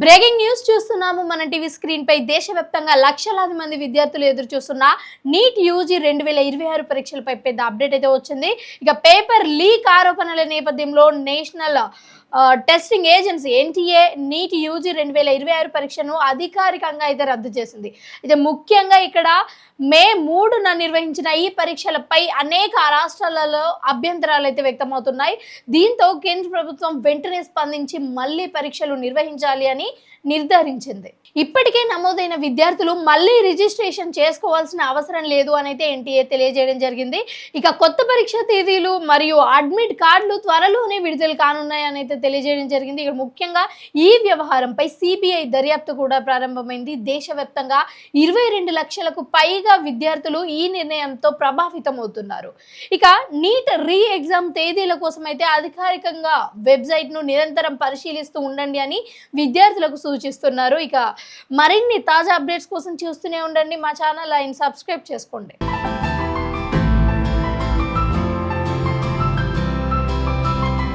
Breaking news చూస్తున్నాము మన TV screen పై. దేశవ్యాప్తంగా లక్షలాది మంది విద్యార్థులు ఎదురు చూస్తున్న నీట్ యూజీ 2026 పరీక్షలపై పెద్ద అప్డేట్ అయితే వచ్చింది. ఇక పేపర్ లీక్ ఆరోపణల నేపథ్యంలో national testing agency NTA NEET UG 2026 పరీక్షను అధికారికంగా అయితే రద్దు చేసింది. అయితే ముఖ్యంగా ఇక్కడ మే 3న నిర్వహించిన ఈ పరీక్షలపై అనేక రాష్ట్రాలలో అభ్యంతరాలు అయితే వ్యక్తమవుతున్నాయి. దీంతో కేంద్ర ప్రభుత్వం వెంటనే స్పందించి మళ్ళీ పరీక్షలు నిర్వహించాలి అని నిర్ధారించింది. ఇప్పటికే నమోదైన విద్యార్థులు మళ్ళీ రిజిస్ట్రేషన్ చేసుకోవాల్సిన అవసరం లేదు అని అయితే ఎన్టీఏ తెలియజేయడం జరిగింది. ఇక కొత్త పరీక్ష తేదీలు మరియు అడ్మిట్ కార్డులు త్వరలోనే విడుదల కానున్నాయని అయితే తెలియజేయడం జరిగింది. ఇక్కడ ముఖ్యంగా ఈ వ్యవహారంపై సిబిఐ దర్యాప్తు కూడా ప్రారంభమైంది. దేశవ్యాప్తంగా 22 లక్షలకు పైగా విద్యార్థులు ఈ నిర్ణయంతో ప్రభావితం అవుతున్నారు. ఇక నీట్ రీ ఎగ్జామ్ తేదీల కోసం అయితే అధికారికంగా వెబ్సైట్ను నిరంతరం పరిశీలిస్తూ ఉండండి అని విద్యార్థులకు సూచిస్తున్నారు. ఇక మరిన్ని తాజా అప్డేట్స్ కోసం చూస్తూనే ఉండండి మా ఛానల్. సబ్స్క్రైబ్ చేసుకోండి.